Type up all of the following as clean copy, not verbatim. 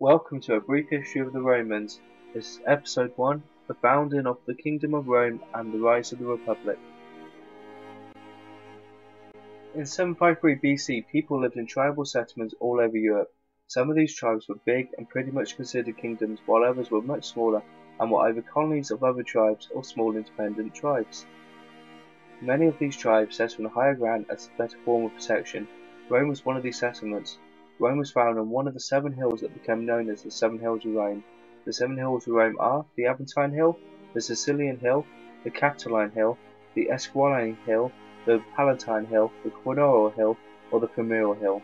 Welcome to a brief history of the Romans. This is episode 1, the founding of the Kingdom of Rome and the rise of the Republic. In 753 BC, people lived in tribal settlements all over Europe. Some of these tribes were big and pretty much considered kingdoms, while others were much smaller and were either colonies of other tribes or small independent tribes. Many of these tribes settled on higher ground as a better form of protection. Rome was one of these settlements. Rome was found on one of the 7 hills that became known as the 7 Hills of Rome. The 7 Hills of Rome are the Aventine Hill, the Sicilian Hill, the Capitoline Hill, the Esquiline Hill, the Palatine Hill, the Quinoral Hill, or the Cameral Hill.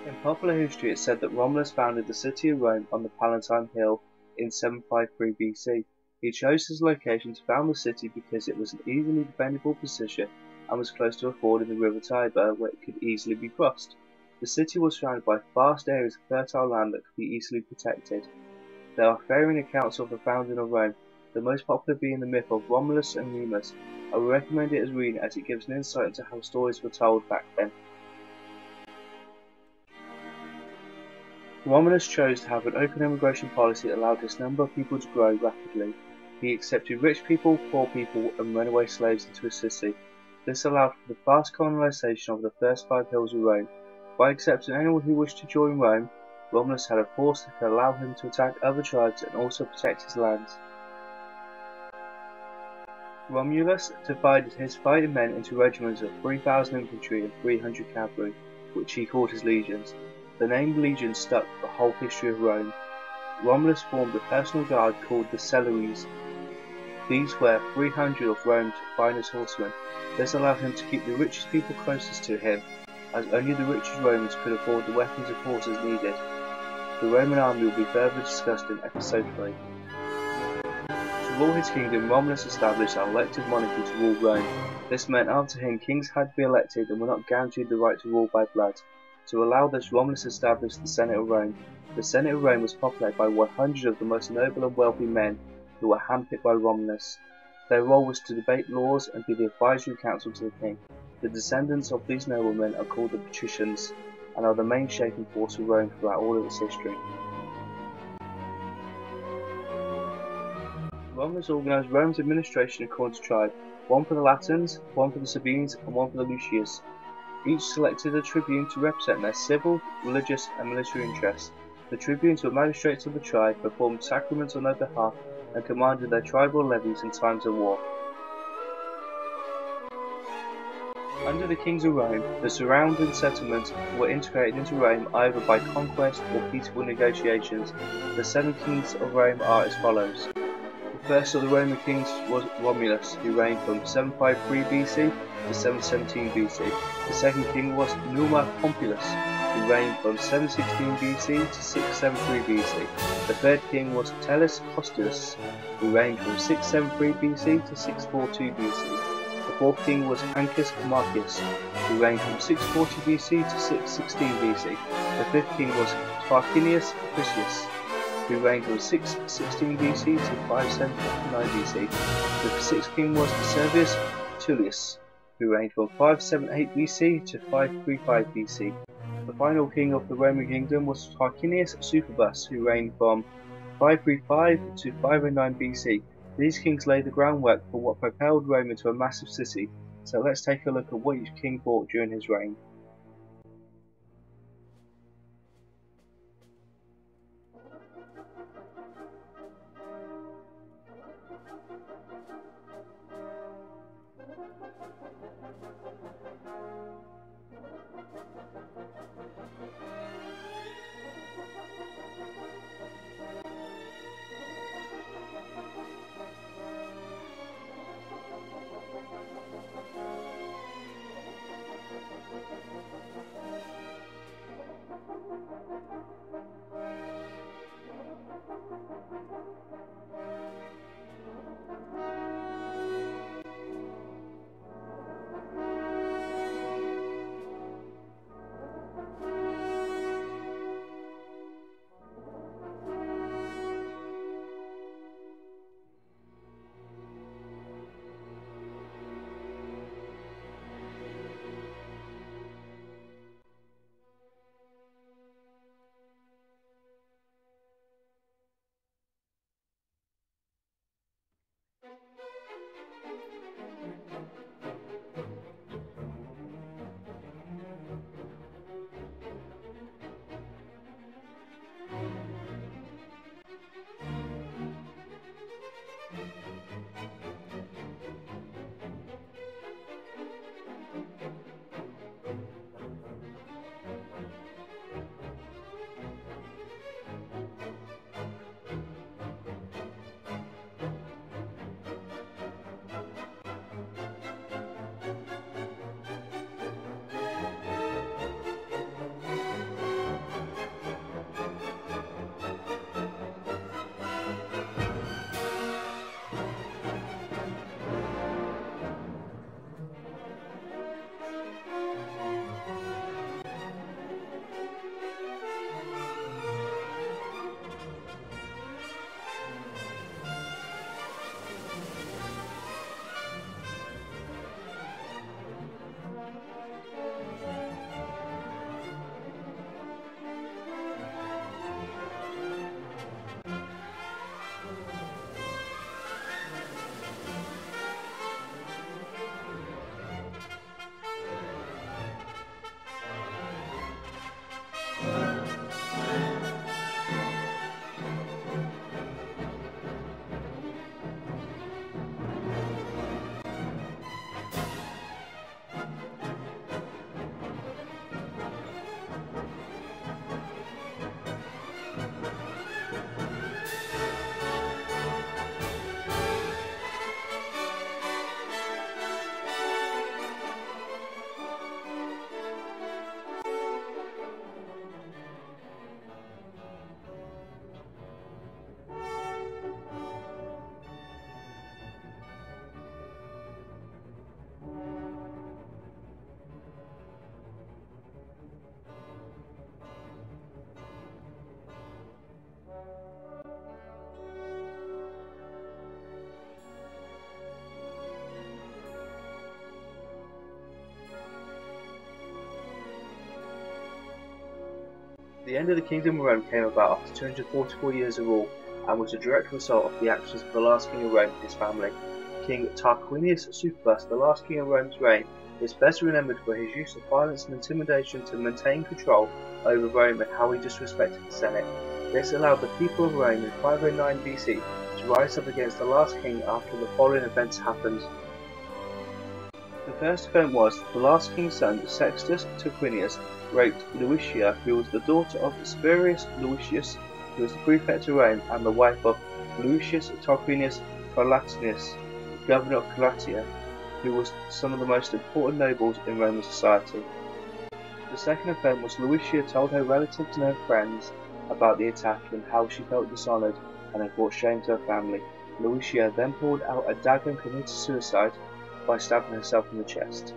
In popular history it is said that Romulus founded the city of Rome on the Palatine Hill in 753 BC. He chose this location to found the city because it was an easily defendable position and was close to a ford in the river Tiber where it could easily be crossed. The city was surrounded by vast areas of fertile land that could be easily protected. There are varying accounts of the founding of Rome, the most popular being the myth of Romulus and Remus. I would recommend it as reading as it gives an insight into how stories were told back then. Romulus chose to have an open immigration policy that allowed his number of people to grow rapidly. He accepted rich people, poor people, and runaway slaves into his city. This allowed for the fast colonization of the first 5 hills of Rome. By accepting anyone who wished to join Rome, Romulus had a force that could allow him to attack other tribes and also protect his lands. Romulus divided his fighting men into regiments of 3,000 infantry and 300 cavalry, which he called his legions. The name legion stuck for the whole history of Rome. Romulus formed a personal guard called the Celeres. These were 300 of Rome's finest horsemen. This allowed him to keep the richest people closest to him, as only the richest Romans could afford the weapons and horses needed. The Roman army will be further discussed in episode 3. To rule his kingdom, Romulus established an elected monarchy to rule Rome. This meant after him kings had to be elected and were not guaranteed the right to rule by blood. To allow this, Romulus established the Senate of Rome. The Senate of Rome was populated by 100 of the most noble and wealthy men who were handpicked by Romulus. Their role was to debate laws and be the advisory council to the king. The descendants of these noblemen are called the patricians, and are the main shaping force of Rome throughout all of its history. Romulus organised Rome's administration according to tribe, one for the Latins, one for the Sabines, and one for the Lucius. Each selected a tribune to represent their civil, religious, and military interests. The tribunes were magistrates of the tribe, performed sacraments on their behalf, and commanded their tribal levies in times of war. Under the kings of Rome, the surrounding settlements were integrated into Rome either by conquest or peaceful negotiations. The 7 kings of Rome are as follows. The first of the Roman kings was Romulus, who reigned from 753 BC to 717 BC. The second king was Numa Pompilus, who reigned from 716 BC to 673 BC. The third king was Tellus Hostilius, who reigned from 673 BC to 642 BC. The fourth king was Ancus Marcius, who reigned from 640 BC to 616 BC. The fifth king was Tarquinius Priscus, who reigned from 616 BC to 579 BC. The sixth king was Servius Tullius, who reigned from 578 BC to 535 BC. The final king of the Roman kingdom was Tarquinus Superbus, who reigned from 535 to 509 BC. These kings laid the groundwork for what propelled Rome into a massive city, so let's take a look at what each king brought during his reign. The end of the Kingdom of Rome came about after 244 years of rule, and was a direct result of the actions of the last king of Rome and his family. King Tarquinius Superbus, the last king of Rome's reign, is best remembered for his use of violence and intimidation to maintain control over Rome and how he disrespected the Senate. This allowed the people of Rome in 509 BC to rise up against the last king after the following events happened. The first event was the last king's son, Sextus Tarquinius, raped Lucia, who was the daughter of Spurius Lucius, who was the prefect of Rome and the wife of Lucius Tarquinius Priscus, governor of Galatia, who was some of the most important nobles in Roman society. The second event was Lucia told her relatives and her friends about the attack and how she felt dishonoured and had brought shame to her family. Lucia then pulled out a dagger and committed suicide by stabbing herself in the chest.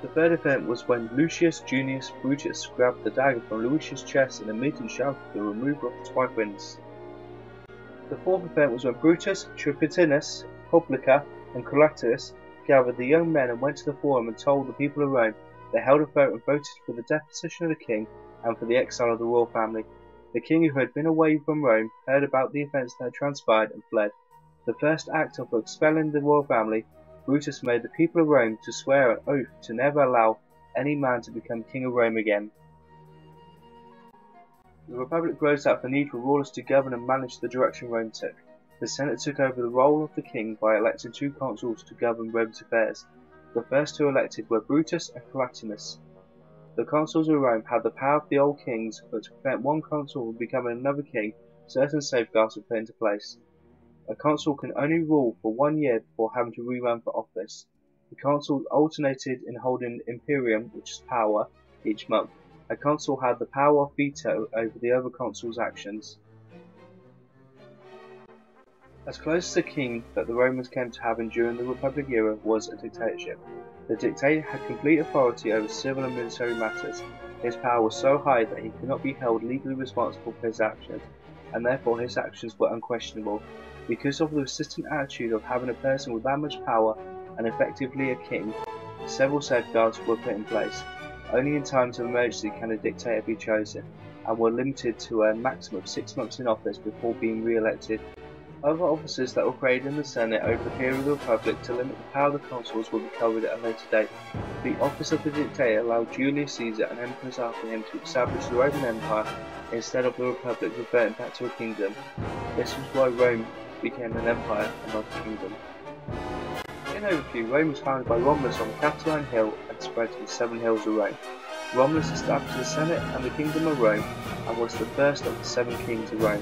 The third event was when Lucius Junius Brutus grabbed the dagger from Lucius' chest and immediately shouted the removal of the twins. The fourth event was when Brutus, Tarquinus, Publica, and Collatus gathered the young men and went to the forum and told the people of Rome. They held a vote and voted for the deposition of the king and for the exile of the royal family. The king, who had been away from Rome, heard about the events that had transpired and fled. The first act of expelling the royal family, Brutus made the people of Rome to swear an oath to never allow any man to become king of Rome again. The Republic grows out of the need for rulers to govern and manage the direction Rome took. The Senate took over the role of the king by electing two consuls to govern Rome's affairs. The first two elected were Brutus and Collatinus. The consuls of Rome had the power of the old kings, but to prevent one consul from becoming another king, certain safeguards were put into place. A consul can only rule for 1 year before having to rerun for office. The consuls alternated in holding imperium, which is power, each month. A consul had the power of veto over the other consul's actions. As close as a king that the Romans came to having during the Republic era was a dictatorship. The dictator had complete authority over civil and military matters. His power was so high that he could not be held legally responsible for his actions, and therefore his actions were unquestionable. Because of the resistant attitude of having a person with that much power and effectively a king, several safeguards were put in place. Only in times of emergency can a dictator be chosen, and were limited to a maximum of 6 months in office before being re-elected. Other offices that were created in the Senate over the period of the Republic to limit the power of the consuls will be covered at a later date. The office of the dictator allowed Julius Caesar and emperors after him to establish the Roman Empire instead of the Republic reverting back to a kingdom. This was why Rome became an empire and not a kingdom. In overview, Rome was founded by Romulus on the Capitoline Hill and spread to the 7 hills of Rome. Romulus established the Senate and the Kingdom of Rome and was the first of the 7 kings of Rome.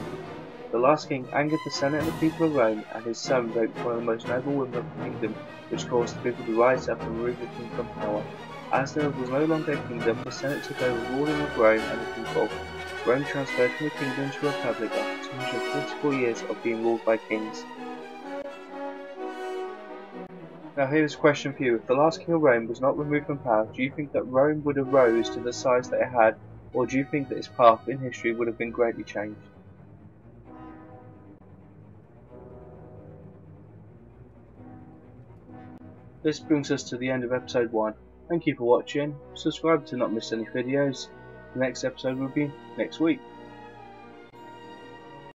The last king angered the Senate and the people of Rome, and his son raped one of the most noble women of the kingdom, which caused the people to rise up and remove the king from power. As there was no longer a kingdom, the Senate took over ruling of Rome and the people. Rome transferred from a kingdom to a republic after 244 years of being ruled by kings. Now here's a question for you. If the last king of Rome was not removed from power, do you think that Rome would have rose to the size that it had, or do you think that its path in history would have been greatly changed? This brings us to the end of episode 1. Thank you for watching. Subscribe to not miss any videos. The next episode will be next week.